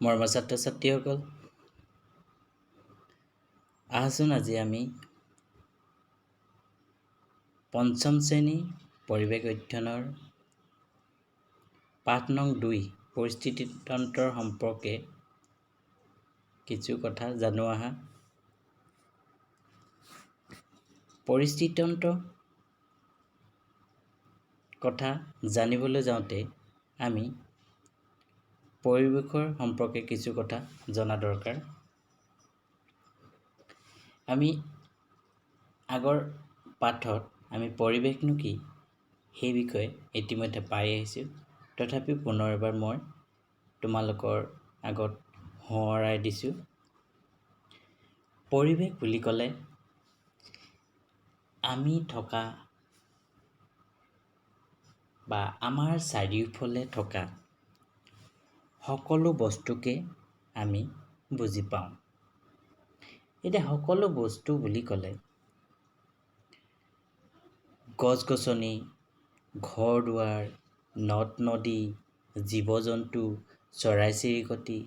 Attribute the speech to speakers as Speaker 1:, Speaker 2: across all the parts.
Speaker 1: মৰমৰ ছাত্ৰ ছাত্ৰীসকল, আহচোন আজি আমি পঞ্চম শ্ৰেণী পৰিৱেশ অধ্যয়নৰ পাঠ নং 2 পৰিস্থিতিতন্ত্ৰৰ সম্পৰ্কে কিছু কথা জানো আহা। পৰিস্থিতিতন্ত্ৰ কথা জানিবলৈ যাওঁতে আমি পৰিৱেশৰ সম্পৰ্কে কিছু কথা জনা দৰকাৰ। আমি আগৰ পাঠত আমি পৰিৱেশনো কি সেই বিষয়ে ইতিমধ্যে পাই আহিছোঁ। তথাপিও পুনৰ এবাৰ মই তোমালোকৰ আগত সোঁৱৰাই দিছোঁ। পৰিৱেশ বুলি ক'লে আমি থকা বা আমাৰ চাৰিওফালে থকা সকলো বস্তুকে আমি বুজি পাওঁ। এতিয়া সকলো বস্তু বুলি ক'লে গছ-গছনি, ঘৰ-দুৱাৰ, নদ-নদী, জীৱ-জন্তু, চৰাই-চিৰিকটি,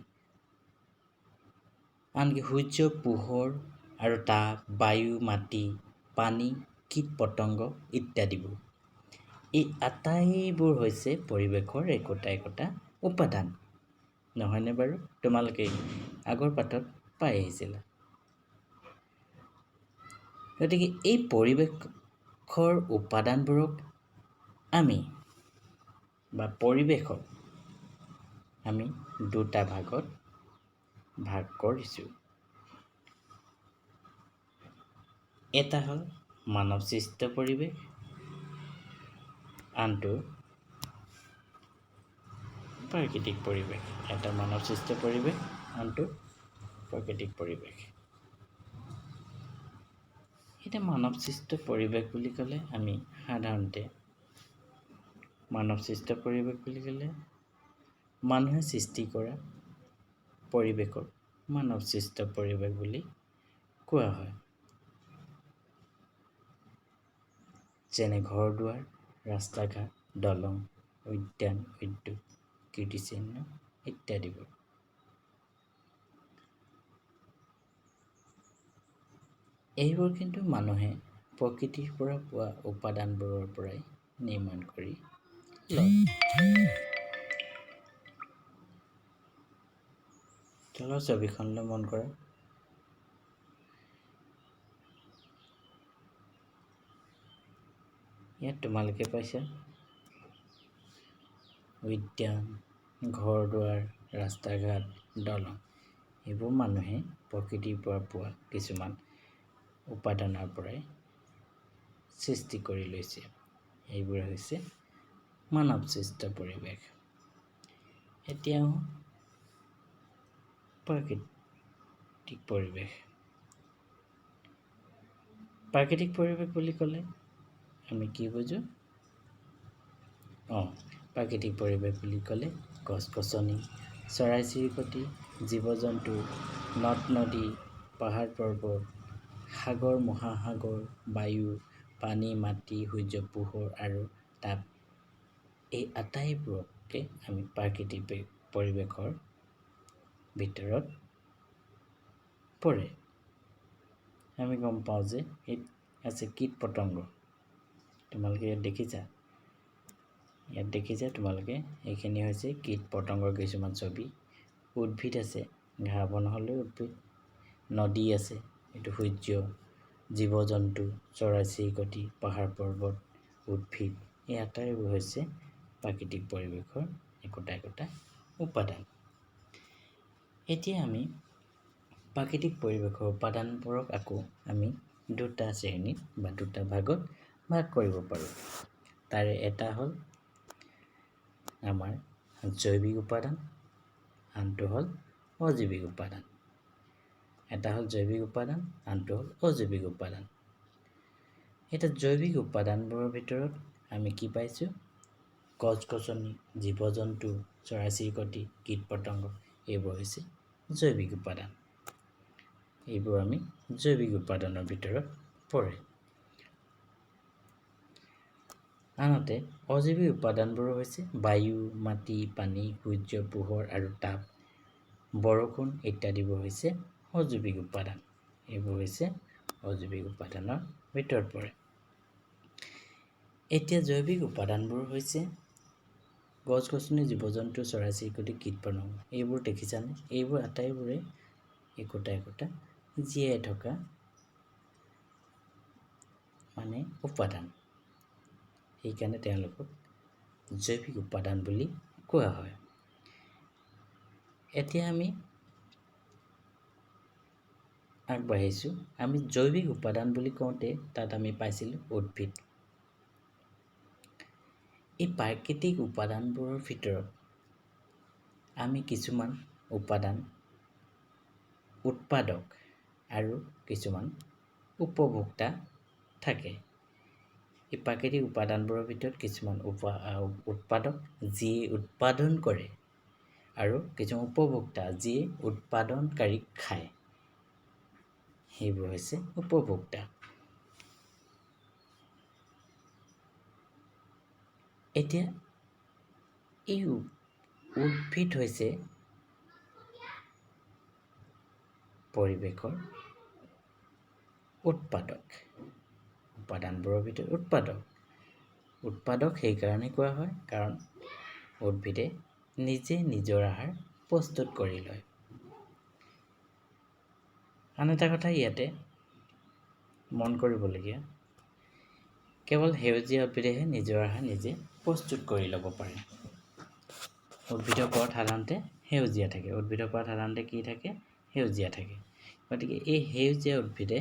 Speaker 1: আনকি সূৰ্য, পোহৰ আৰু তাপ, বায়ু, মাটি, পানী, কীট-পতংগ ইত্যাদিবোৰ। এই আটাইবোৰ হৈছে পৰিৱেশৰ একোটা উপাদান। নহয়নে বাৰু? তোমালোকে আগৰ পাঠত পাই আহিছিলা। গতিকে এই পৰিৱেশৰ উপাদানবোৰক আমি বা পৰিৱেশক আমি দুটা ভাগত ভাগ কৰিছোঁ। এটা হ'ল মানৱসৃষ্ট পৰিৱেশ, আনটো প্ৰাকৃতিক পৰিৱেশ। এটা মানৱসৃষ্ট পৰিৱেশ, আনটো প্ৰাকৃতিক পৰিৱেশ। এতিয়া মানৱসৃষ্ট পৰিৱেশ বুলি ক'লে আমি সাধাৰণতে মানৱসৃষ্ট পৰিৱেশ বুলি ক'লে মানুহে সৃষ্টি কৰা পৰিৱেশক মানৱসৃষ্ট পৰিৱেশ বুলি কোৱা হয়। যেনে ঘৰ-দুৱাৰ, ৰাস্তা-ঘাট, দলং, উদ্যান, উদ্যোগ, কীৰ্তিচিহ্ন ইত্যাদিবোৰ। এইবোৰ কিন্তু মানুহে প্ৰকৃতিৰ পৰা পোৱা উপাদানবোৰৰ পৰাই নিৰ্মাণ কৰি লয়। তলৰ ছবিখনলৈ মন কৰা। ইয়াত তোমালোকে পাইছা উদ্যান, ঘৰ-দুৱাৰ, ৰাস্তা-ঘাট, দলং। এইবোৰ মানুহে প্ৰকৃতিৰ পৰা পোৱা কিছুমান উপাদানৰ পৰাই সৃষ্টি কৰি লৈছে। এইবোৰ হৈছে মানৱসৃষ্ট পৰিৱেশ। এতিয়াও প্ৰাকৃতিক পৰিৱেশ। প্ৰাকৃতিক পৰিৱেশ বুলি ক'লে আমি কি বুজো? প্ৰাকৃতিক পৰিৱেশ বুলি ক'লে গছ-গছনি, চৰাই-চিৰিকটি, জীৱ-জন্তু, নদ-নদী, পাহাৰ-পৰ্বত, সাগৰ, মহাসাগৰ, বায়ু, পানী, মাটি, সূৰ্য, পোহৰ আৰু তাপ, এই আটাইবোৰকে আমি প্ৰাকৃতিক পৰিৱেশৰ ভিতৰত পৰে। আমি গম পাওঁ যে ইয়াত আছে কীট-পতংগ। তোমালোকে ইয়াত দেখিছা তোমালোকে এইখিনি হৈছে কীট-পতংগৰ কিছুমান ছবি। উদ্ভিদ আছে, ঘাঁহ বন হ'লেও উদ্ভিদ, নদী আছে, এইটো সূৰ্য, জীৱ-জন্তু, চৰাই-চিৰিকটি, পাহাৰ-পৰ্বত, উদ্ভিদ, এই আটাইবোৰ হৈছে প্ৰাকৃতিক পৰিৱেশৰ একোটা উপাদান। এতিয়া আমি প্ৰাকৃতিক পৰিৱেশৰ উপাদানবোৰক আকৌ আমি দুটা শ্ৰেণীত বা দুটা ভাগত ভাগ কৰিব পাৰোঁ। তাৰে এটা হ'ল আমাৰ জৈৱিক উপাদান, আনটো হ'ল অজৈৱিক উপাদান। এটা হ'ল জৈৱিক উপাদান, আনটো হ'ল অজৈৱিক উপাদান। এতিয়া জৈৱিক উপাদানবোৰৰ ভিতৰত আমি কি পাইছোঁ? গছ-গছনি, জীৱ-জন্তু, চৰাই-চিৰিকটি, কীট-পতংগ, এইবোৰ হৈছে জৈৱিক উপাদান। এইবোৰ আমি জৈৱিক উপাদানৰ ভিতৰত পৰে। আনহাতে অজৈৱিক উপাদানবোৰ হৈছে বায়ু, মাটি, পানী, সূৰ্য, পোহৰ আৰু তাপ, বৰষুণ ইত্যাদিবোৰ হৈছে অজৈৱিক উপাদান। এইবোৰ হৈছে অজৈৱিক উপাদানৰ ভিতৰত পৰে। এতিয়া জৈৱিক উপাদানবোৰ হৈছে গছ-গছনি, জীৱ-জন্তু, চৰাই-চিৰিকটি, কীট-পতংগ। এইবোৰ দেখিছানে? এইবোৰ আটাইবোৰে একোটা একোটা জীয়াই থকা মানে উপাদান। সেইকাৰণে তেওঁলোকক জৈৱিক উপাদান বুলি কোৱা হয়। এতিয়া আমি আগবাঢ়িছোঁ। আমি জৈৱিক উপাদান বুলি কওঁতে তাত আমি পাইছিলোঁ উদ্ভিদ। এই প্ৰাকৃতিক উপাদানবোৰৰ ভিতৰত আমি কিছুমান উপাদান উৎপাদক আৰু কিছুমান উপভোক্তা থাকে। এই প্ৰাকৃতিক উপাদানবোৰৰ ভিতৰত কিছুমান উৎপাদক যিয়ে উৎপাদন কৰে আৰু কিছুমান উপভোক্তা যিয়ে উৎপাদনকাৰীক খায়। সেইবোৰ হৈছে উপভোক্তা। এতিয়া এই উদ্ভিদ হৈছে পৰিৱেশৰ উৎপাদক। উপাদানবোৰৰ ভিতৰত উৎপাদক সেইকাৰণে কোৱা হয় কাৰণ উদ্ভিদে নিজে নিজৰ আহাৰ প্ৰস্তুত কৰি লয়। আন এটা কথা ইয়াতে মন কৰিবলগীয়া, কেৱল সেউজীয়া উদ্ভিদেহে নিজৰ আহাৰ নিজে প্ৰস্তুত কৰি ল'ব পাৰে। উদ্ভিদৰ পৰত সাধাৰণতে সেউজীয়া থাকে। উদ্ভিদৰ পৰত সাধাৰণতে কি থাকে? সেউজীয়া থাকে। গতিকে এই সেউজীয়া উদ্ভিদে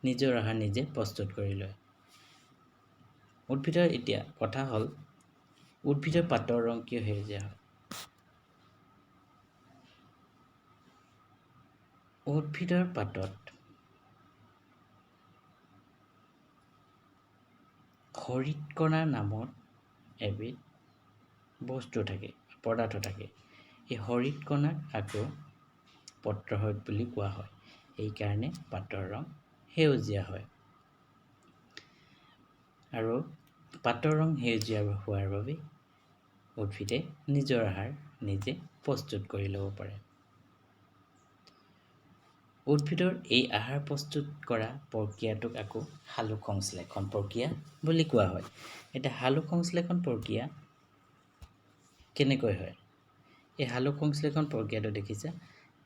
Speaker 1: নিজৰ আহাৰ নিজে প্ৰস্তুত কৰি লয়। উদ্ভিদৰ এতিয়া কথা হ'ল, উদ্ভিদৰ পাতৰ ৰং কিয় সেউজীয়া হয়? উদ্ভিদৰ পাতত হৰিতকণা নামৰ এবিধ বস্তু থাকে, পদাৰ্থ থাকে। এই হৰিতকণাক আকৌ পত্ৰহৰিত বুলি কোৱা হয়। সেইকাৰণে পাতৰ ৰং সেউজীয়া হয়। আৰু পাতৰ ৰং সেউজীয়া হোৱাৰ বাবে উদ্ভিদে নিজৰ আহাৰ নিজে প্ৰস্তুত কৰি ল'ব পাৰে। উদ্ভিদৰ এই আহাৰ প্ৰস্তুত কৰা প্ৰক্ৰিয়াটোক আকৌ সালোকসংশ্লেষণ প্ৰক্ৰিয়া বুলি কোৱা হয়। এতিয়া সালোকসংশ্লেষণ প্ৰক্ৰিয়া কেনেকৈ হয়? এই সালোকসংশ্লেষণ প্ৰক্ৰিয়াটো দেখিছা?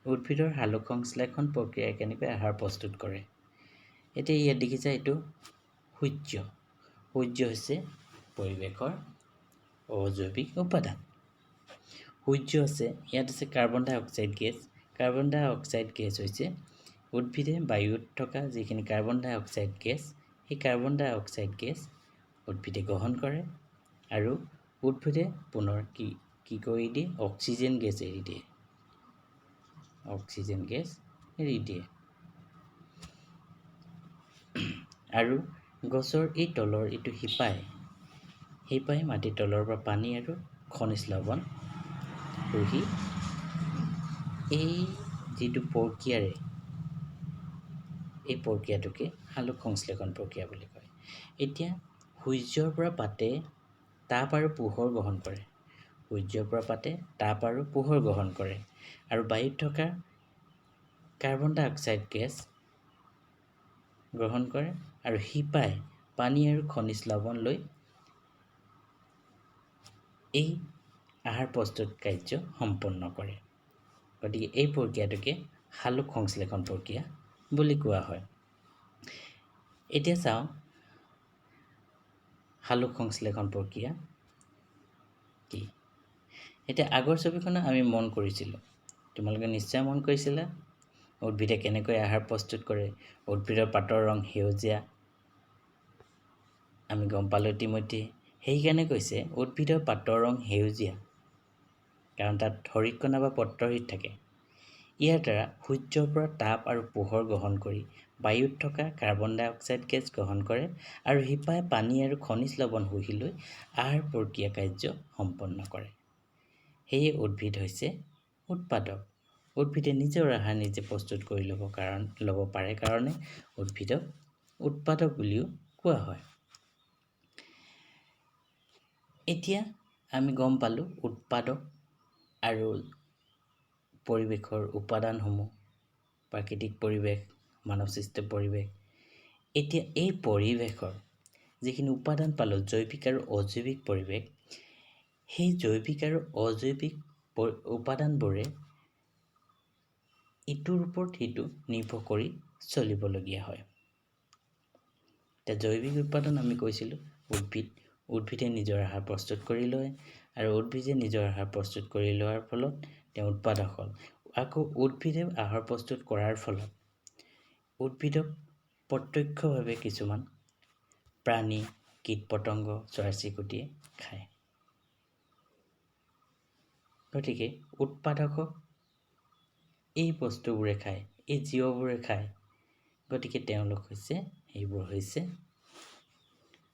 Speaker 1: উদ্ভিদৰ সালোকসংশ্লেষণ প্ৰক্ৰিয়াই কেনেকৈ আহাৰ প্ৰস্তুত কৰে। এতিয়া ইয়াত দেখিছা, এইটো সূৰ্য। সূৰ্য হৈছে পৰিৱেশৰ অজৈৱিক উপাদান। সূৰ্য আছে, ইয়াত আছে কাৰ্বন ডাই অক্সাইড গেছ। কাৰ্বন ডাই অক্সাইড গেছ হৈছে উদ্ভিদে বায়ুত থকা যিখিনি কাৰ্বন ডাই অক্সাইড গেছ, সেই কাৰ্বন ডাই অক্সাইড গেছ উদ্ভিদে গ্ৰহণ কৰে আৰু উদ্ভিদে পুনৰ কি কৰি দিয়ে? অক্সিজেন গেছ এৰি দিয়ে। অক্সিজেন গেছ এৰি দিয়ে। আৰু গছৰ এই তলৰ এইটো শিপাই মাটিৰ তলৰ পৰা পানী আৰু খনিজ লৱণ শুহি এই যিটো প্ৰক্ৰিয়াৰে, এই প্ৰক্ৰিয়াটোকে সালোকসংশ্লেষণ প্ৰক্ৰিয়া বুলি কয়। এতিয়া সূৰ্যৰ পৰা পাতে তাপ আৰু পোহৰ গ্ৰহণ কৰে। সূৰ্যৰ পৰা পাতে তাপ আৰু পোহৰ গ্ৰহণ কৰে আৰু বায়ুত থকা কাৰ্বন ডাই অক্সাইড গেছ গ্ৰহণ কৰে আৰু শিপাই পানী আৰু খনিজ লৱণ লৈ এই আহাৰ প্ৰস্তুত কাৰ্য সম্পন্ন কৰে। গতিকে এই প্ৰক্ৰিয়াটোকে সালোকসংশ্লেষণ প্ৰক্ৰিয়া বুলি কোৱা হয়। এতিয়া চাওঁ সালোকসংশ্লেষণ প্ৰক্ৰিয়া কি? এতিয়া আগৰ ছবিখনত আমি মন কৰিছিলোঁ, তোমালোকে নিশ্চয় মন কৰিছিলা, উদ্ভিদে কেনেকৈ আহাৰ প্ৰস্তুত কৰে। উদ্ভিদৰ পাতৰ ৰং সেউজীয়া, আমি গম পালোঁ ইতিমধ্যে। সেইকাৰণে কৈছে উদ্ভিদৰ পাতৰ ৰং সেউজীয়া, কাৰণ তাত হৰিতকণা বা পত্ৰহৰিত থাকে। ইয়াৰ দ্বাৰা সূৰ্যৰ পৰা তাপ আৰু পোহৰ গ্ৰহণ কৰি বায়ুত থকা কাৰ্বন ডাই অক্সাইড গেছ গ্ৰহণ কৰে আৰু শিপাই পানী আৰু খনিজ লৱণ শুহি লৈ আহাৰ প্ৰক্ৰিয়া কাৰ্য সম্পন্ন কৰে। সেয়ে উদ্ভিদ হৈছে উৎপাদক। উদ্ভিদে নিজৰ আহাৰ নিজে প্ৰস্তুত কৰি ল'ব পাৰে কাৰণে উদ্ভিদক উৎপাদক বুলিও কোৱা হয়। এতিয়া আমি গম পালোঁ উৎপাদক আৰু পৰিৱেশৰ উপাদানসমূহ, প্ৰাকৃতিক পৰিৱেশ, মানৱসৃষ্ট পৰিৱেশ, এতিয়া এই পৰিৱেশৰ যিখিনি উপাদান পালোঁ, জৈৱিক আৰু অজৈৱিক পৰিৱেশ, সেই জৈৱিক আৰু অজৈৱিক উপাদানবোৰে ইটোৰ ওপৰত সিটো নিৰ্ভৰ কৰি চলিবলগীয়া হয়। এতিয়া জৈৱিক উৎপাদন আমি কৈছিলোঁ, উদ্ভিদে নিজৰ আহাৰ প্ৰস্তুত কৰি লয়, আৰু উদ্ভিদে নিজৰ আহাৰ প্ৰস্তুত কৰি লোৱাৰ ফলত তেওঁ উৎপাদক হ'ল। আকৌ উদ্ভিদে আহাৰ প্ৰস্তুত কৰাৰ ফলত উদ্ভিদক প্ৰত্যক্ষভাৱে কিছুমান প্ৰাণী, কীট পতংগ, চৰাই চিৰিকটিয়ে খায়। গতিকে উৎপাদকক এই বস্তুবোৰে খায়, এই জীৱবোৰে খায়। গতিকে তেওঁলোক এইবোৰ হৈছে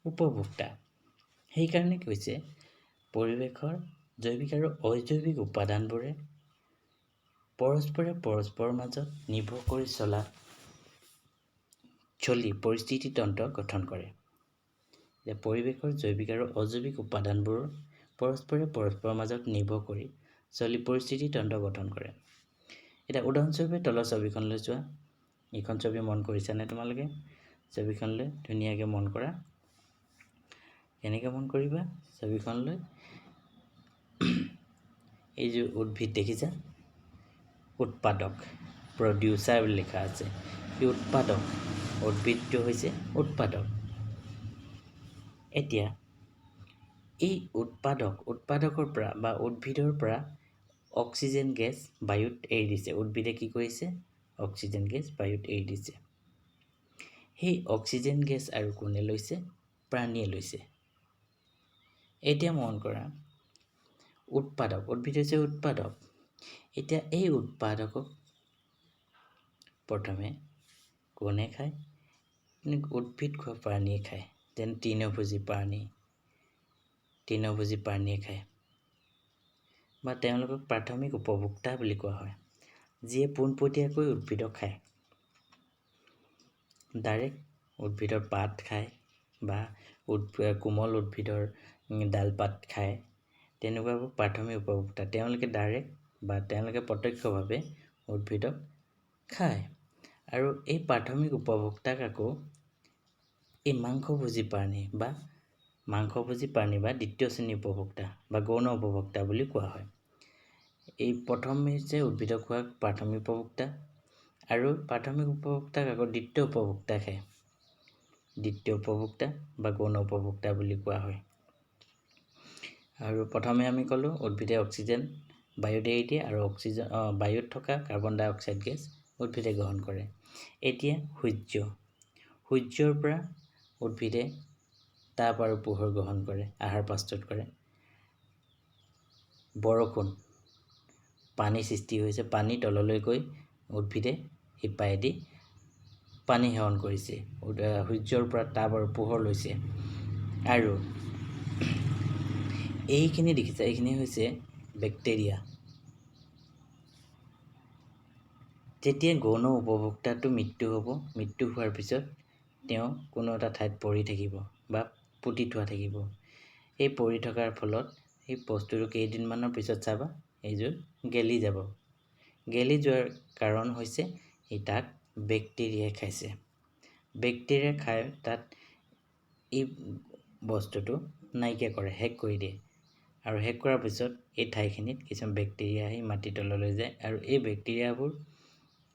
Speaker 1: উপভোক্তা। সেইকাৰণে কৈছে পৰিৱেশৰ জৈৱিক আৰু অজৈৱিক উপাদানবোৰে পৰস্পৰৰ মাজত নিৰ্ভৰ কৰি চলি পৰিস্থিতিতন্ত্ৰ গঠন কৰে। যে পৰিৱেশৰ জৈৱিক আৰু অজৈৱিক উপাদানবোৰ পৰস্পৰৰ মাজত নিৰ্ভৰ কৰি চলি পৰিস্থিতিতন্ত্ৰ গঠন কৰে। এতিয়া উদাহৰণস্বৰূপে তলৰ ছবিখনলৈ চোৱা। এইখন ছবি মন কৰিছানে তোমালোকে? ছবিখনলৈ ধুনীয়াকৈ মন কৰা। কেনেকৈ মন কৰিবা? ছবিখনলৈ এই যে উদ্ভিদ দেখিছা, উৎপাদক, প্ৰডিউচাৰ বুলি লিখা আছে। এই উৎপাদক, উদ্ভিদটো হৈছে উৎপাদক। এতিয়া এই উৎপাদকৰ পৰা বা উদ্ভিদৰ পৰা অক্সিজেন গেছ বায়ুত এৰি দিছে। উদ্ভিদে কি কৰিছে? অক্সিজেন গেছ বায়ুত এৰি দিছে। সেই অক্সিজেন গেছ আৰু কোনে লৈছে? প্ৰাণীয়ে লৈছে। এতিয়া মন কৰা, উদ্ভিদ হৈছে উৎপাদক। এতিয়া এই উৎপাদকক প্ৰথমে কোনে খায়? উদ্ভিদ খোৱা প্ৰাণীয়ে খায়। যেনে তৃণভোজী প্ৰাণীয়ে খায়, বা তেওঁলোকক প্ৰাথমিক উপভোক্তা বুলি কোৱা হয়, যিয়ে পোনপটীয়াকৈ উদ্ভিদক খায়। ডাইৰেক্ট উদ্ভিদৰ পাত খায় বা কোমল উদ্ভিদৰ ডালপাত খায়, তেনেকুৱাবোৰ প্ৰাথমিক উপভোক্তা। তেওঁলোকে ডাইৰেক্ট বা তেওঁলোকে প্ৰত্যক্ষভাৱে উদ্ভিদক খায়। আৰু এই প্ৰাথমিক উপভোক্তাক আকৌ এই মাংসভোজী প্ৰাণী বা দ্বিতীয় শ্ৰেণীৰ উপভোক্তা বা গৌণ উপভোক্তা বুলি কোৱা হয়। এই প্ৰথম হৈছে উদ্ভিদক খোৱা প্ৰাথমিক উপভোক্তা, আৰু প্ৰাথমিক উপভোক্তাক আকৌ দ্বিতীয় উপভোক্তা খায়। দ্বিতীয় উপভোক্তা বা গৌণ উপভোক্তা বুলি কোৱা হয়। আৰু প্ৰথমে আমি ক'লোঁ উদ্ভিদে অক্সিজেন বায়ুত এৰি দিয়ে, আৰু বায়ুত থকা কাৰ্বন ডাই অক্সাইড গেছ উদ্ভিদে গ্ৰহণ কৰে। এতিয়া সূৰ্যৰ পৰা উদ্ভিদে তাপ আৰু পোহৰ গ্ৰহণ কৰে, আহাৰ প্ৰস্তুত কৰে। বৰষুণ, পানী সৃষ্টি হৈছে, পানী তললৈ গৈ উদ্ভিদে শিপাইদি পানী সেৱন কৰিছে, সূৰ্যৰ পৰা তাপ আৰু পোহৰ লৈছে। আৰু এইখিনি দেখিছা, এইখিনি হৈছে বেক্টেৰিয়া। যেতিয়া গৌণ উপভোক্তাটো মৃত্যু হ'ব, মৃত্যু হোৱাৰ পিছত তেওঁ কোনো এটা ঠাইত পৰি থাকিব বা পুতি থোৱা থাকিব। এই পৰি থকাৰ ফলত সেই বস্তুটো কেইদিনমানৰ পিছত চাবা এইযোৰ গেলি যাব। গেলি যোৱাৰ কাৰণ হৈছে তাক বেক্টেৰিয়াই খাইছে। বেক্টেৰিয়াই খাই তাত এই বস্তুটো নাইকিয়া কৰে, শেষ কৰি দিয়ে। আৰু শেষ কৰাৰ পিছত এই ঠাইখিনিত কিছুমান বেক্টেৰিয়া আহি মাটিৰ তললৈ যায়, আৰু এই বেক্টেৰিয়াবোৰ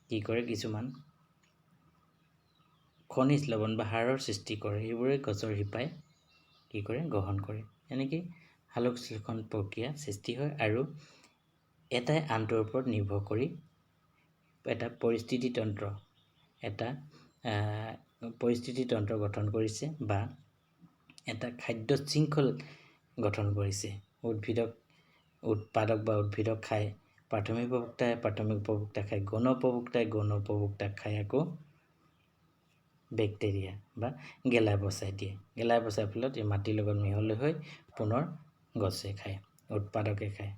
Speaker 1: কি কৰে? কিছুমান খনিজ লৱণ বা সাৰৰ সৃষ্টি কৰে। সেইবোৰে গছৰ শিপাই কি কৰে? গ্ৰহণ কৰে। এনেকৈ সালোকসংশ্লেষণ প্ৰক্ৰিয়া সৃষ্টি হয়, আৰু এটাই আনটোৰ ওপৰত নিৰ্ভৰ কৰি এটা পৰিস্থিতিতন্ত্ৰ গঠন কৰিছে, বা এটা খাদ্য শৃংখল গঠন কৰিছে। উৎপাদক বা উদ্ভিদক খায়, প্ৰাথমিক উপভোক্তা খায়, গৌণ উপভোক্তাক খায় আকৌ বেক্টেৰিয়া বা গেলাই পচাই দিয়ে। গেলাই পচাৰ ফলত এই মাটিৰ লগত মিহলি হৈ পুনৰ গছে খায়, উৎপাদকে খায়।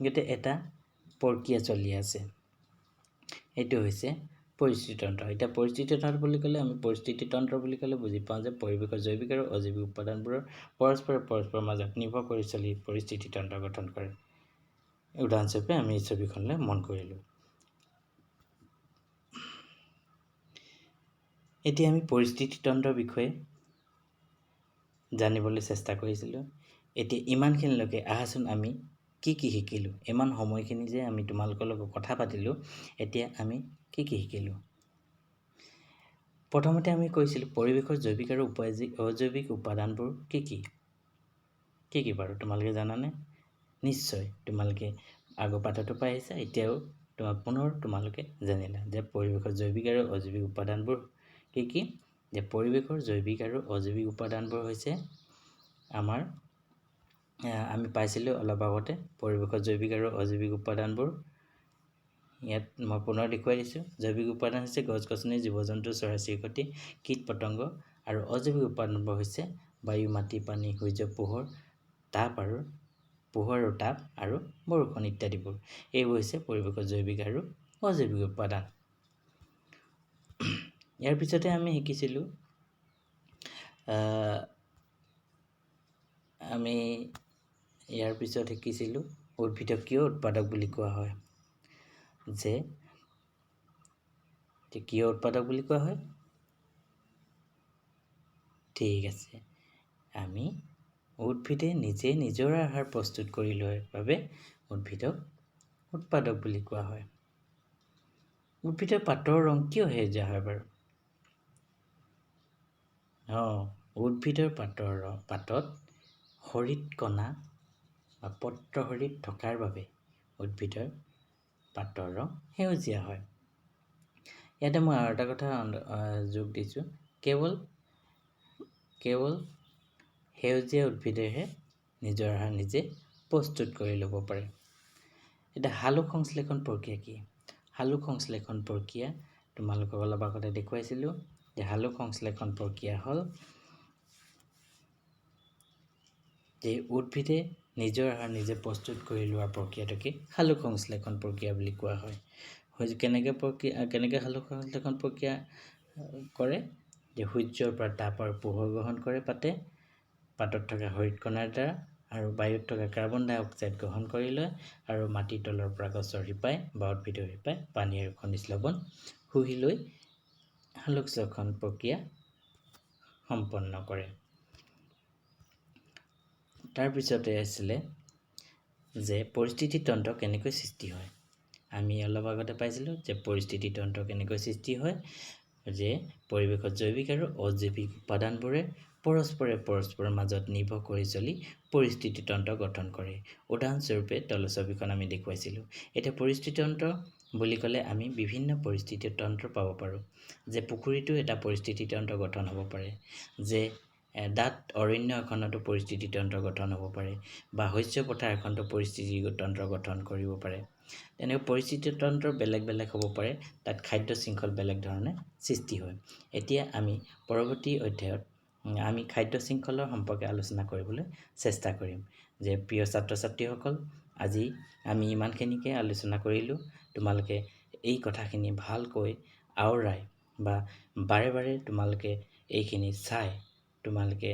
Speaker 1: গতিকে এটা প্ৰক্ৰিয়া চলি আছে। এইটো হৈছে পৰিস্থিতিতন্ত্ৰ। এতিয়া পৰিস্থিতিতন্ত্ৰ বুলি ক'লে বুজি পাওঁ যে পৰিৱেশৰ জৈৱিক আৰু অজৈৱিক উপাদানবোৰৰ পৰস্পৰৰ মাজত নিৰ্ভৰ কৰি চলি পৰিস্থিতিতন্ত্ৰ গঠন কৰে। উদাহৰণস্বৰূপে আমি এই ছবিখনলৈ মন কৰিলোঁ। এতিয়া আমি পৰিস্থিতিতন্ত্ৰৰ বিষয়ে জানিবলৈ চেষ্টা কৰিছিলোঁ। এতিয়া ইমানখিনিলৈকে আহাচোন আমি কি শিকিলোঁ। ইমান সময়খিনি যে আমি তোমালোকৰ লগত কথা পাতিলোঁ, এতিয়া আমি কি শিকিলোঁ। প্ৰথমতে আমি কৈছিলোঁ পৰিৱেশৰ জৈৱিক আৰু অজৈৱিক উপাদানবোৰ কি বাৰু তোমালোকে জানানে? নিশ্চয় তোমালোকে আগৰ পাঠতো পাই আহিছা, এতিয়াও পুনৰ তোমালোকে জানিলা যে পৰিৱেশৰ জৈৱিক আৰু অজৈৱিক উপাদানবোৰ কি? যে পৰিৱেশৰ জৈৱিক আৰু অজৈৱিক উপাদানবোৰ হৈছে আমাৰ আমি পাইছিলোঁ অলপ আগতে পৰিৱেশৰ জৈৱিক আৰু অজৈৱিক উপাদানবোৰ। ইয়াত মই পুনৰ দেখুৱাই দিছোঁ। জৈৱিক উপাদান হৈছে গছ-গছনি, জীৱ-জন্তু, চৰাই-চিৰিকটি, কীট-পতংগ, আৰু অজৈৱিক উপাদানবোৰ হৈছে বায়ু, মাটি, পানী, সূৰ্য, পোহৰ আৰু তাপ আৰু বৰষুণ ইত্যাদিবোৰ। এইবোৰ হৈছে পৰিৱেশৰ জৈৱিক আৰু অজৈৱিক উপাদান। ইয়াৰ পিছতে আমি শিকিছিলোঁ উদ্ভিদক কিয় উৎপাদক বুলি কোৱা হয়। কিয় উৎপাদক বুলি কোৱা হয়? ঠিক আছে। আমি উদ্ভিদে নিজে নিজৰ আহাৰ প্ৰস্তুত কৰি লোৱাৰ বাবে উদ্ভিদক উৎপাদক বুলি কোৱা হয়। উদ্ভিদৰ পাতৰ ৰং কিয় সেউজীয়া হয় বাৰু? উদ্ভিদৰ পাতত হৰিতকণা বা পত্ৰহৰিত থকাৰ বাবে উদ্ভিদৰ পাতৰ ৰং সেউজীয়া হয়। ইয়াতে মই আৰু এটা কথা যোগ দিছোঁ, কেৱল সেউজীয়া উদ্ভিদেহে নিজৰ আহাৰ নিজে প্ৰস্তুত কৰি ল'ব পাৰে। এতিয়া সালোক সংশ্লেষণ প্ৰক্ৰিয়া কি? সালোক সংশ্লেষণ প্ৰক্ৰিয়া তোমালোকক অলপ আগতে দেখুৱাইছিলোঁ যে সালোক সংশ্লেষণ প্ৰক্ৰিয়া হ'ল যে উদ্ভিদে নিজৰ আহাৰ নিজে প্ৰস্তুত কৰি লোৱা প্ৰক্ৰিয়াটোকে সালোক সংশ্লেষণ প্ৰক্ৰিয়া বুলি কোৱা হয়। কেনেকৈ সালোক সংশ্লেষণ প্ৰক্ৰিয়া কৰে? যে সূৰ্যৰ পৰা তাপ আৰু পোহৰ গ্ৰহণ কৰে পাতত থকা হৰিতকণাৰ দ্বাৰা, আৰু বায়ুত থকা কাৰ্বন ডাই অক্সাইড গ্ৰহণ কৰি লয়, আৰু মাটিৰ তলৰ পৰা গছৰ শিপাই বা উদ্ভিদৰ শিপাই পানী আৰু খনিজ লৱণ শুহি লৈ সালোক সংশ্লেষণ প্ৰক্ৰিয়া সম্পন্ন কৰে। তাৰপিছতে আছিলে যে পৰিস্থিতিতন্ত্ৰ কেনেকৈ সৃষ্টি হয়। আমি অলপ আগতে পাইছিলোঁ যে পৰিস্থিতিতন্ত্ৰ কেনেকৈ সৃষ্টি হয়, যে পৰিৱেশত জৈৱিক আৰু অজৈৱিক উপাদানবোৰে পৰস্পৰৰ মাজত নিৰ্ভৰ কৰি চলি পৰিস্থিতিতন্ত্ৰ গঠন কৰে। উদাহৰণস্বৰূপে তলৰ ছবিখন আমি দেখুৱাইছিলোঁ। এতিয়া পৰিস্থিতিতন্ত্ৰ বুলি ক'লে আমি বিভিন্ন পৰিস্থিতিতন্ত্ৰ পাব পাৰোঁ। যে পুখুৰীটো এটা পৰিস্থিতিতন্ত্ৰ গঠন হ'ব পাৰে, যে ডাঠ অৰণ্য এখনতো পৰিস্থিতিতন্ত্ৰ গঠন হ'ব পাৰে, বা শস্য পথাৰ এখনতো পৰিস্থিতিতন্ত্ৰ গঠন কৰিব পাৰে। তেনেকৈ পৰিস্থিতিতন্ত্ৰ বেলেগ বেলেগ হ'ব পাৰে, তাত খাদ্য শৃংখল বেলেগ ধৰণে সৃষ্টি হয়। এতিয়া আমি পৰৱৰ্তী অধ্যায়ত আমি খাদ্য শৃংখলৰ সম্পৰ্কে আলোচনা কৰিবলৈ চেষ্টা কৰিম। যে প্ৰিয় ছাত্ৰ ছাত্ৰীসকল, আজি আমি ইমানখিনিকে আলোচনা কৰিলোঁ। তোমালোকে এই কথাখিনি ভালকৈ আওৰাই বা বাৰে বাৰে তোমালোকে এইখিনি চাই তোমালোকে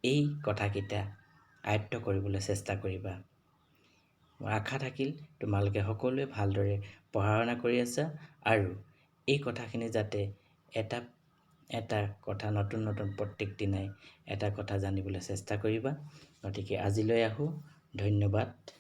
Speaker 1: এই কথাকেইটা আয়ত্ব কৰিবলৈ চেষ্টা কৰিবা। আশা থাকিল তোমালোকে সকলোৱে ভালদৰে পঢ়া শুনা কৰি আছা, আৰু এই কথাখিনি যাতে এটা কথা নতুন প্ৰত্যেক দিনাই এটা কথা জানিবলৈ চেষ্টা কৰিবা। গতিকে আজিলৈ আহোঁ। ধন্যবাদ।